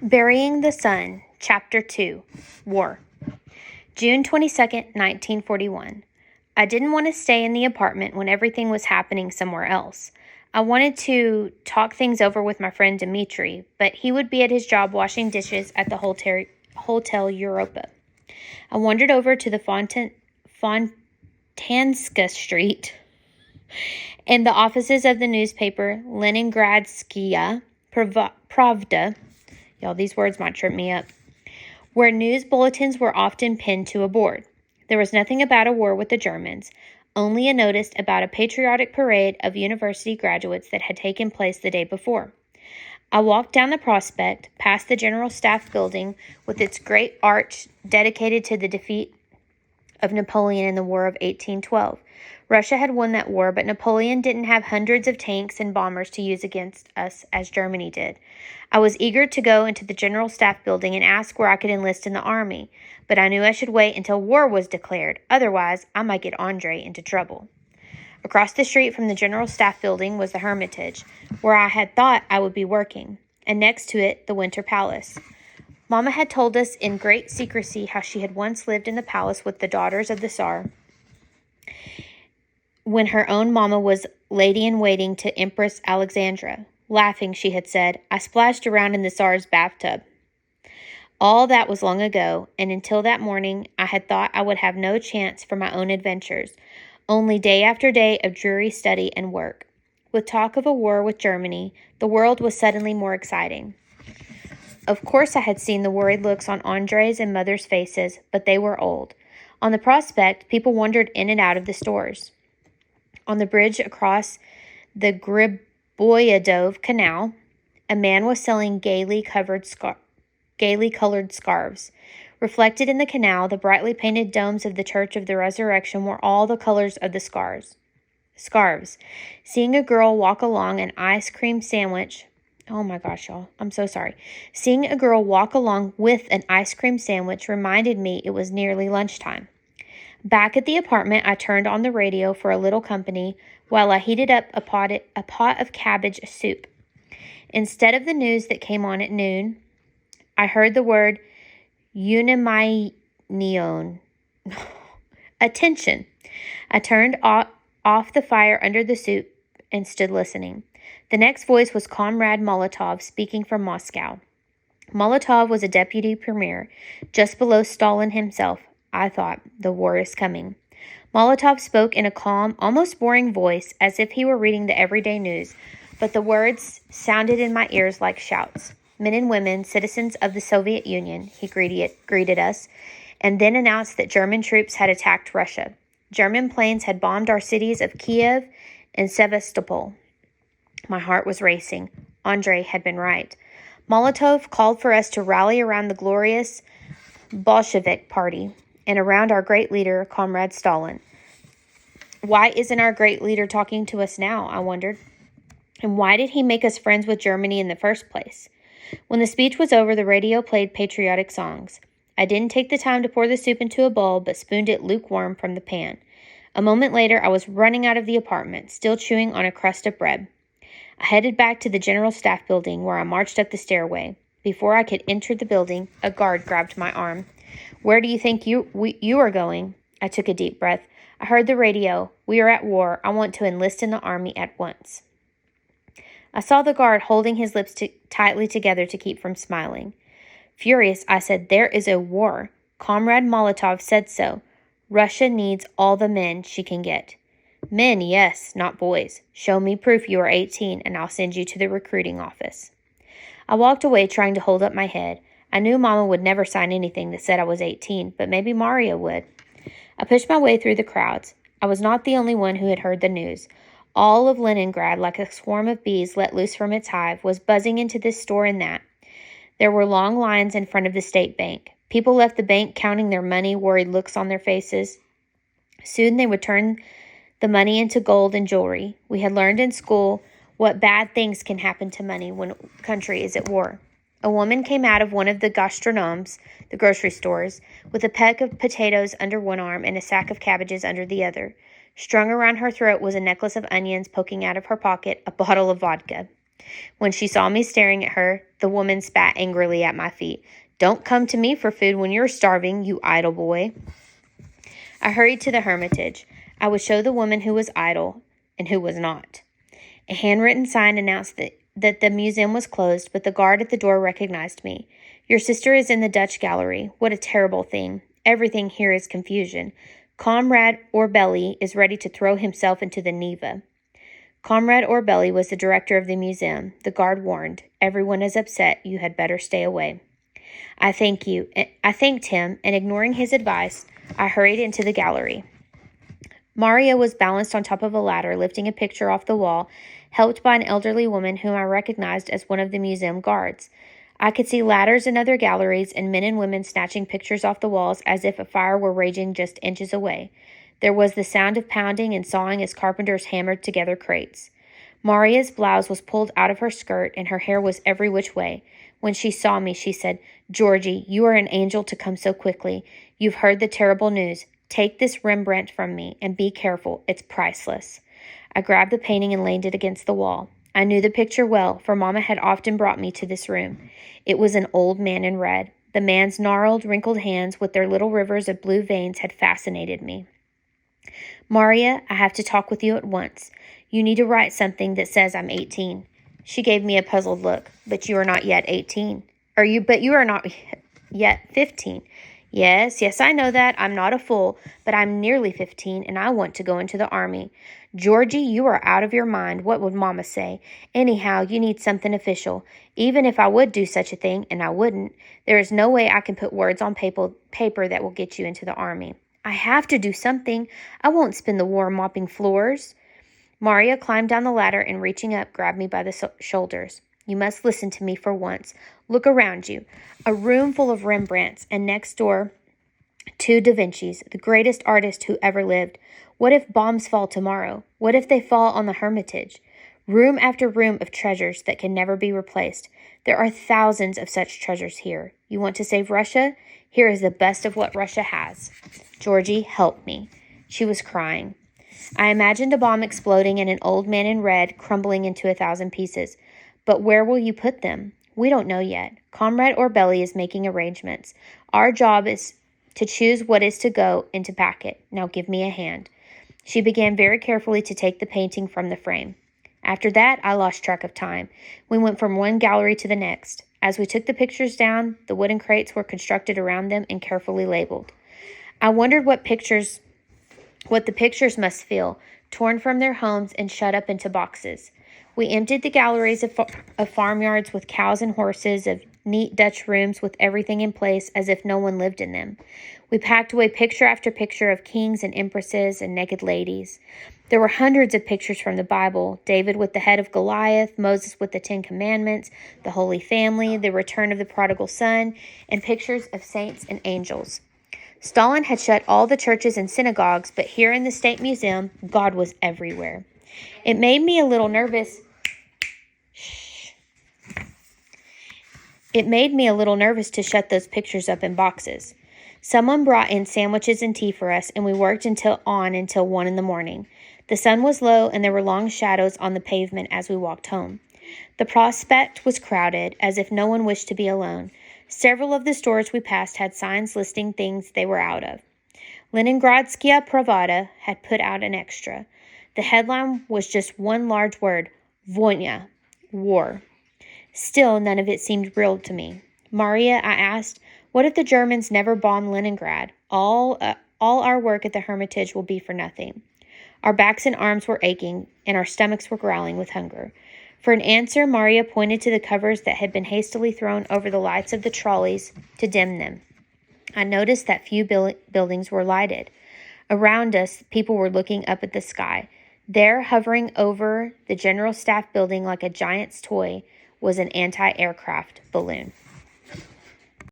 Burying the Sun, Chapter 2, War. June 22nd, 1941. I didn't want to stay in the apartment when everything was happening somewhere else. I wanted to talk things over with my friend Dimitri, but he would be at his job washing dishes at the Hotel Europa. I wandered over to the Fontanska Street and the offices of the newspaper Leningradskaya Pravda. Y'all, these words might trip me up. Where news bulletins were often pinned to a board. There was nothing about a war with the Germans, only a notice about a patriotic parade of university graduates that had taken place the day before. I walked down the Prospect, past the General Staff Building with its great arch dedicated to the defeat of Napoleon in the War of 1812. Russia had won that war, but Napoleon didn't have hundreds of tanks and bombers to use against us as Germany did. I was eager to go into the General Staff Building and ask where I could enlist in the army, but I knew I should wait until war was declared. Otherwise, I might get Andre into trouble. Across the street from the General Staff Building was the Hermitage, where I had thought I would be working, and next to it, the Winter Palace. Mama had told us in great secrecy how she had once lived in the palace with the daughters of the Tsar, when her own mama was lady-in-waiting to Empress Alexandra. Laughing, she had said, I splashed around in the Tsar's bathtub. All that was long ago, and until that morning, I had thought I would have no chance for my own adventures, only day after day of dreary study and work. With talk of a war with Germany, the world was suddenly more exciting. Of course, I had seen the worried looks on Andre's and Mother's faces, but they were old. On the Prospect, people wandered in and out of the stores. On the bridge across the Griboyedov Canal, a man was selling gaily colored scarves. Reflected in the canal, the brightly painted domes of the Church of the Resurrection were all the colors of the scarves. Seeing a girl walk along an ice cream sandwich... Oh my gosh, y'all. I'm so sorry. Seeing a girl walk along with an ice cream sandwich reminded me it was nearly lunchtime. Back at the apartment, I turned on the radio for a little company while I heated up a pot of cabbage soup. Instead of the news that came on at noon, I heard the word Unimion. Attention! I turned off the fire under the soup and stood listening. The next voice was Comrade Molotov speaking from Moscow. Molotov was a deputy premier, just below Stalin himself. I thought, the war is coming. Molotov spoke in a calm, almost boring voice, as if he were reading the everyday news, but the words sounded in my ears like shouts. Men and women, citizens of the Soviet Union, he greeted us, and then announced that German troops had attacked Russia. German planes had bombed our cities of Kiev and Sevastopol. My heart was racing. Andre had been right. Molotov called for us to rally around the glorious Bolshevik Party and around our great leader, Comrade Stalin. Why isn't our great leader talking to us now, I wondered. And why did he make us friends with Germany in the first place? When the speech was over, the radio played patriotic songs. I didn't take the time to pour the soup into a bowl, but spooned it lukewarm from the pan. A moment later, I was running out of the apartment, still chewing on a crust of bread. I headed back to the General Staff Building, where I marched up the stairway. Before I could enter the building, a guard grabbed my arm. Where do you think you are going? I took a deep breath. I heard the radio. We are at war. I want to enlist in the army at once. I saw the guard holding his lips tightly together to keep from smiling. Furious, I said, there is a war. Comrade Molotov said so. Russia needs all the men she can get. Men, yes, not boys. Show me proof you are 18, and I'll send you to the recruiting office. I walked away trying to hold up my head. I knew Mama would never sign anything that said I was 18, but maybe Maria would. I pushed my way through the crowds. I was not the only one who had heard the news. All of Leningrad, like a swarm of bees let loose from its hive, was buzzing into this store and that. There were long lines in front of the state bank. People left the bank counting their money, worried looks on their faces. Soon they would turn the money into gold and jewelry. We had learned in school what bad things can happen to money when a country is at war. A woman came out of one of the gastronomes, the grocery stores, with a peck of potatoes under one arm and a sack of cabbages under the other. Strung around her throat was a necklace of onions, poking out of her pocket a bottle of vodka. When she saw me staring at her, the woman spat angrily at my feet. Don't come to me for food when you're starving, you idle boy. I hurried to the hermitage. I would show the woman who was idle and who was not. A handwritten sign announced that the museum was closed, but the guard at the door recognized me. Your sister is in the Dutch gallery. What a terrible thing. Everything here is confusion. Comrade Orbelli is ready to throw himself into the Neva. Comrade Orbelli was the director of the museum. The guard warned, everyone is upset. You had better stay away. I thanked him, and ignoring his advice, I hurried into the gallery. Maria was balanced on top of a ladder, lifting a picture off the wall, helped by an elderly woman whom I recognized as one of the museum guards. I could see ladders in other galleries and men and women snatching pictures off the walls as if a fire were raging just inches away. There was the sound of pounding and sawing as carpenters hammered together crates. Maria's blouse was pulled out of her skirt and her hair was every which way. When she saw me, she said, Georgie, you are an angel to come so quickly. You've heard the terrible news. Take this Rembrandt from me and be careful. It's priceless. I grabbed the painting and leaned it against the wall. I knew the picture well, for Mama had often brought me to this room. It was an old man in red. The man's gnarled, wrinkled hands with their little rivers of blue veins had fascinated me. Maria, I have to talk with you at once. You need to write something that says I'm 18. She gave me a puzzled look. But you are not yet 18. But you are not yet 15. Yes, I know that. I'm not a fool, but I'm nearly 15 and I want to go into the army. Georgie, you are out of your mind. What would Mama say? Anyhow, you need something official. Even if I would do such a thing, and I wouldn't, there is no way I can put words on paper that will get you into the army. I have to do something. I won't spend the war mopping floors. Maria climbed down the ladder and reaching up, grabbed me by the shoulders. You must listen to me for once. Look around you. A room full of Rembrandts, and next door, 2 Da Vincis, the greatest artist who ever lived. What if bombs fall tomorrow? What if they fall on the Hermitage? Room after room of treasures that can never be replaced. There are thousands of such treasures here. You want to save Russia? Here is the best of what Russia has. Georgie, help me. She was crying. I imagined a bomb exploding and an old man in red crumbling into 1,000 pieces. But where will you put them? We don't know yet. Comrade Orbelli is making arrangements. Our job is to choose what is to go and to pack it. Now give me a hand. She began very carefully to take the painting from the frame. After that, I lost track of time. We went from one gallery to the next. As we took the pictures down, the wooden crates were constructed around them and carefully labeled. I wondered what the pictures must feel, torn from their homes and shut up into boxes. We emptied the galleries of farmyards with cows and horses, of neat Dutch rooms with everything in place as if no one lived in them. We packed away picture after picture of kings and empresses and naked ladies. There were hundreds of pictures from the Bible, David with the head of Goliath, Moses with the 10 Commandments, the Holy Family, the return of the prodigal son, and pictures of saints and angels. Stalin had shut all the churches and synagogues, but here in the State Museum, God was everywhere. It made me a little nervous. It made me a little nervous to shut those pictures up in boxes. Someone brought in sandwiches and tea for us, and we worked until 1 a.m. The sun was low, and there were long shadows on the pavement as we walked home. The prospect was crowded, as if no one wished to be alone. Several of the stores we passed had signs listing things they were out of. Leningradskaya Pravda had put out an extra. The headline was just one large word, Voyna, war. Still, none of it seemed real to me. Maria, I asked, what if the Germans never bombed Leningrad? All our work at the Hermitage will be for nothing. Our backs and arms were aching, and our stomachs were growling with hunger. For an answer, Maria pointed to the covers that had been hastily thrown over the lights of the trolleys to dim them. I noticed that few buildings were lighted. Around us, people were looking up at the sky. There, hovering over the General Staff building like a giant's toy, was an anti-aircraft balloon.